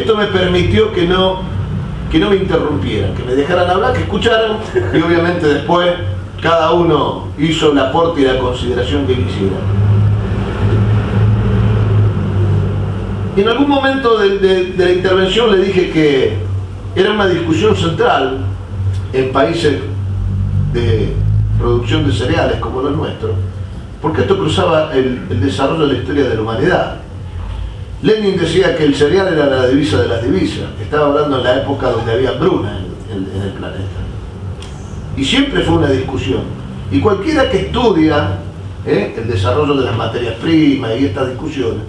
Esto me permitió que no me interrumpieran, que me dejaran hablar, que escucharan, y obviamente después cada uno hizo el aporte y la consideración que quisiera. Y en algún momento de la intervención le dije que era una discusión central en países de producción de cereales como los nuestros, porque esto cruzaba el desarrollo de la historia de la humanidad. Lenin decía que el cereal era la divisa de las divisas. Estaba hablando en la época donde había hambruna en el planeta. Y siempre fue una discusión. Y cualquiera que estudia el desarrollo de las materias primas y estas discusiones,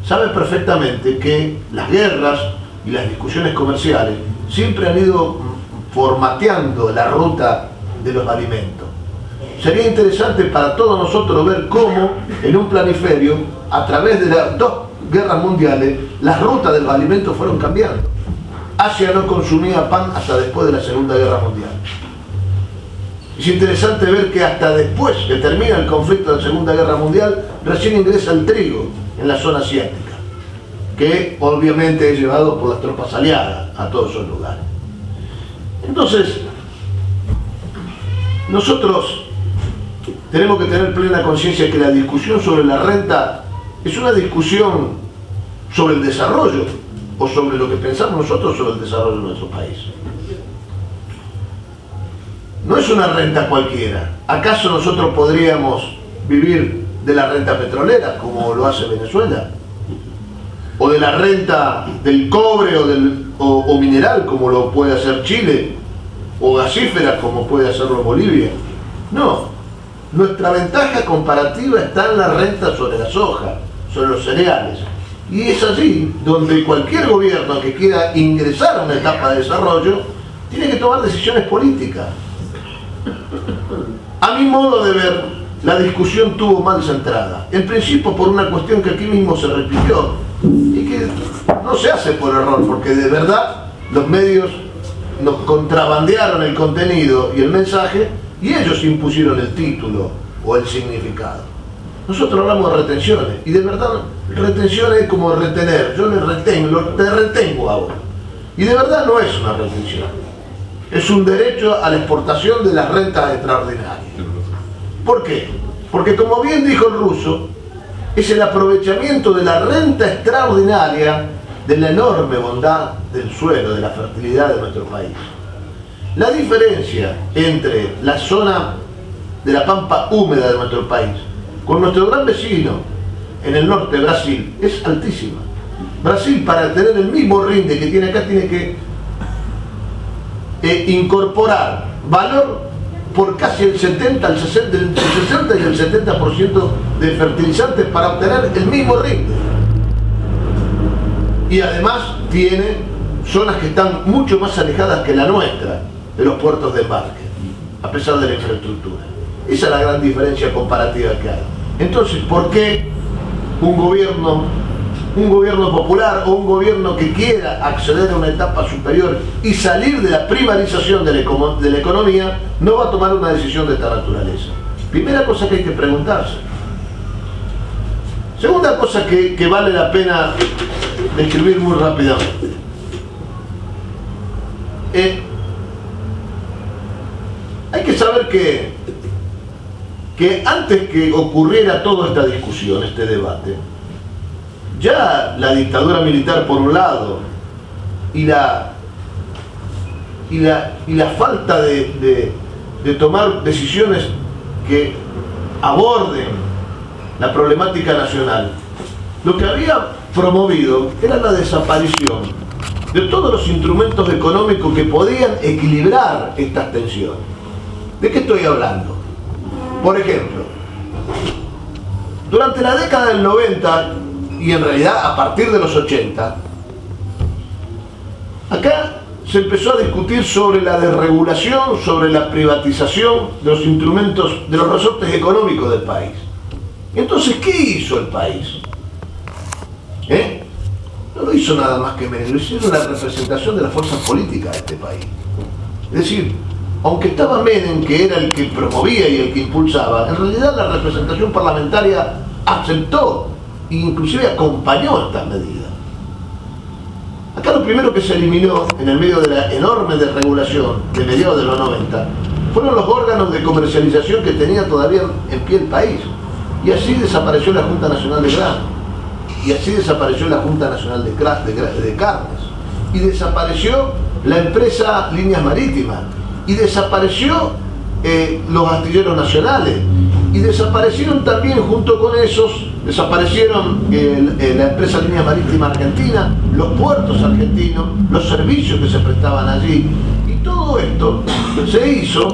sabe perfectamente que las guerras y las discusiones comerciales siempre han ido formateando la ruta de los alimentos. Sería interesante para todos nosotros ver cómo en un planiferio, a través de las dos guerras mundiales, las rutas de los alimentos fueron cambiando. Asia no consumía pan hasta después de la Segunda Guerra Mundial. Es interesante ver que hasta después que termina el conflicto de la Segunda Guerra Mundial, recién ingresa el trigo en la zona asiática, que obviamente es llevado por las tropas aliadas a todos esos lugares. Entonces, nosotros tenemos que tener plena conciencia de que la discusión sobre la renta es una discusión sobre el desarrollo, o sobre lo que pensamos nosotros sobre el desarrollo de nuestro país. No es una renta cualquiera. ¿Acaso nosotros podríamos vivir de la renta petrolera, como lo hace Venezuela? ¿O de la renta del cobre o mineral, como lo puede hacer Chile? ¿O gasífera, como puede hacerlo Bolivia? No. Nuestra ventaja comparativa está en la renta sobre la soja, sobre los cereales. Y es allí donde cualquier gobierno que quiera ingresar a una etapa de desarrollo tiene que tomar decisiones políticas. A mi modo de ver, la discusión tuvo mal centrada. En principio por una cuestión que aquí mismo se repitió y que no se hace por error, porque de verdad los medios nos contrabandearon el contenido y el mensaje y ellos impusieron el título o el significado. Nosotros hablamos de retenciones y de verdad retenciones es como retener. Yo te retengo ahora. Y de verdad no es una retención. Es un derecho a la exportación de las rentas extraordinarias. ¿Por qué? Porque como bien dijo el ruso, es el aprovechamiento de la renta extraordinaria de la enorme bondad del suelo, de la fertilidad de nuestro país. La diferencia entre la zona de la pampa húmeda de nuestro país con nuestro gran vecino en el norte, Brasil, es altísima. Brasil, para tener el mismo rinde que tiene acá, tiene que incorporar valor por casi el 60 y el 70% de fertilizantes para obtener el mismo rinde. Y además tiene zonas que están mucho más alejadas que la nuestra de los puertos de embarque, a pesar de la infraestructura. Esa es la gran diferencia comparativa que hay. Entonces, ¿por qué un gobierno popular o un gobierno que quiera acceder a una etapa superior y salir de la primarización de la economía no va a tomar una decisión de esta naturaleza? Primera cosa que hay que preguntarse. Segunda cosa que vale la pena describir muy rápidamente. Hay que saber que antes que ocurriera toda esta discusión, este debate, ya la dictadura militar por un lado y la falta de tomar decisiones que aborden la problemática nacional, lo que había promovido era la desaparición de todos los instrumentos económicos que podían equilibrar estas tensiones. ¿De qué estoy hablando? Por ejemplo, durante la década del 90 y en realidad a partir de los 80, acá se empezó a discutir sobre la desregulación, sobre la privatización de los instrumentos, de los resortes económicos del país. Entonces, ¿qué hizo el país? No lo hizo nada más que menos, lo hicieron la representación de las fuerzas políticas de este país. Es decir, aunque estaba Menem, que era el que promovía y el que impulsaba, en realidad la representación parlamentaria aceptó e inclusive acompañó estas medidas. Acá lo primero que se eliminó en el medio de la enorme desregulación de mediados de los 90 fueron los órganos de comercialización que tenía todavía en pie el país. Y así desapareció la Junta Nacional de Grano. Y así desapareció la Junta Nacional de Carnes. Y desapareció la empresa Líneas Marítimas. Y desapareció los astilleros nacionales. Y desaparecieron también, junto con esos, desaparecieron la empresa Líneas Marítimas Argentina, los puertos argentinos, los servicios que se prestaban allí. Y todo esto se hizo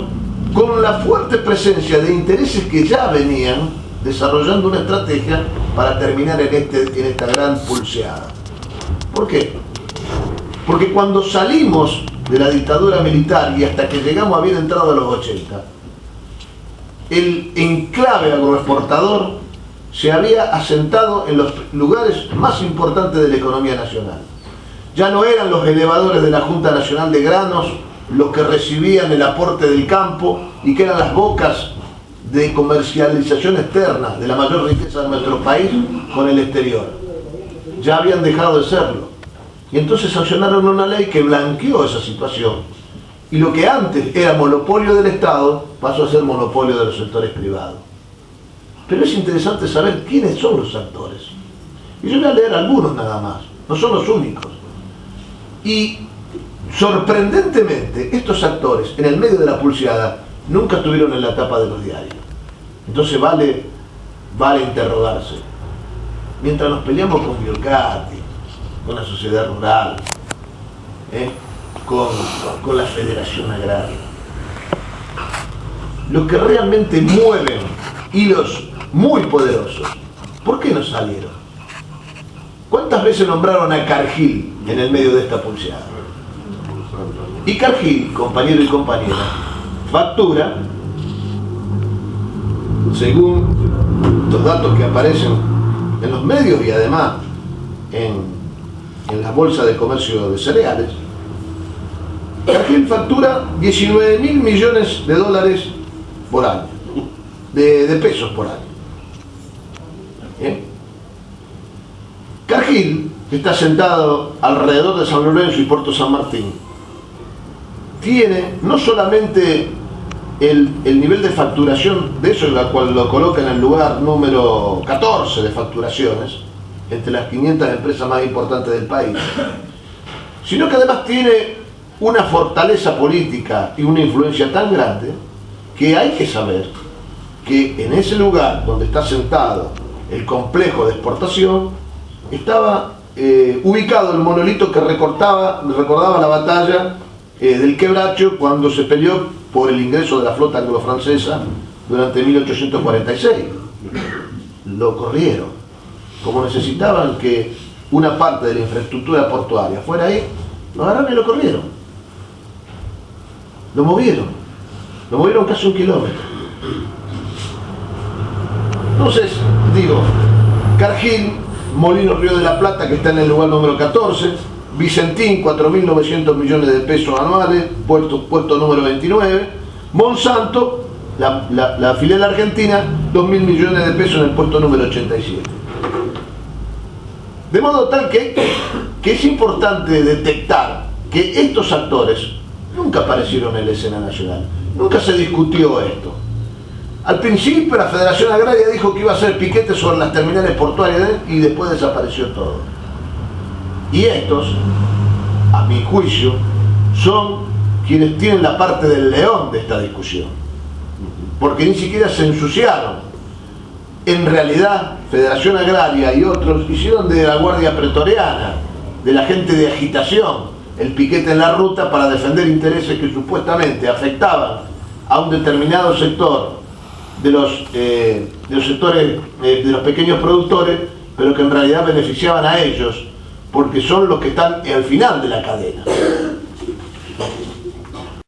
con la fuerte presencia de intereses que ya venían desarrollando una estrategia para terminar en esta gran pulseada. ¿Por qué? Porque cuando salimos de la dictadura militar y hasta que llegamos a bien entrado a los 80, el enclave agroexportador se había asentado en los lugares más importantes de la economía nacional. Ya no eran los elevadores de la Junta Nacional de Granos los que recibían el aporte del campo y que eran las bocas de comercialización externa de la mayor riqueza de nuestro país con el exterior. Ya habían dejado de serlo. Y entonces sancionaron una ley que blanqueó esa situación. Y lo que antes era monopolio del Estado pasó a ser monopolio de los sectores privados. Pero es interesante saber quiénes son los actores. Y yo voy a leer algunos nada más, no son los únicos. Y sorprendentemente, estos actores, en el medio de la pulseada, nunca estuvieron en la tapa de los diarios. Entonces vale interrogarse. Mientras nos peleamos con Biolcati, con la sociedad rural, con la Federación Agraria, los que realmente mueven hilos muy poderosos, ¿por qué no salieron? ¿Cuántas veces nombraron a Cargill en el medio de esta pulseada? Y Cargill, compañero y compañera, factura, según los datos que aparecen en los medios y además en la bolsa de comercio de cereales, Cargill factura 19.000 millones de dólares por año, de pesos por año. Cargill, que está sentado alrededor de San Lorenzo y Puerto San Martín, tiene no solamente el nivel de facturación de eso, la cual lo coloca en el lugar número 14 de facturaciones, entre las 500 empresas más importantes del país, sino que además tiene una fortaleza política y una influencia tan grande que hay que saber que en ese lugar donde está sentado el complejo de exportación estaba ubicado el monolito que recordaba la batalla del Quebracho cuando se peleó por el ingreso de la flota anglo-francesa durante 1846. Lo corrieron. Como necesitaban que una parte de la infraestructura portuaria fuera ahí, lo agarraron y lo corrieron. Lo movieron casi 1 kilómetro. Entonces, digo, Cargill, Molino Río de la Plata, que está en el lugar número 14, Vicentín, 4.900 millones de pesos anuales, puesto número 29, Monsanto, la filial argentina, 2.000 millones de pesos en el puesto número 87. De modo tal que es importante detectar que estos actores nunca aparecieron en la escena nacional, nunca se discutió esto. Al principio la Federación Agraria dijo que iba a hacer piquetes sobre las terminales portuarias y después desapareció todo. Y estos, a mi juicio, son quienes tienen la parte del león de esta discusión, porque ni siquiera se ensuciaron. En realidad, Federación Agraria y otros hicieron de la Guardia Pretoriana, de la gente de agitación, el piquete en la ruta para defender intereses que supuestamente afectaban a un determinado sector de los sectores de los pequeños productores, pero que en realidad beneficiaban a ellos, porque son los que están al final de la cadena.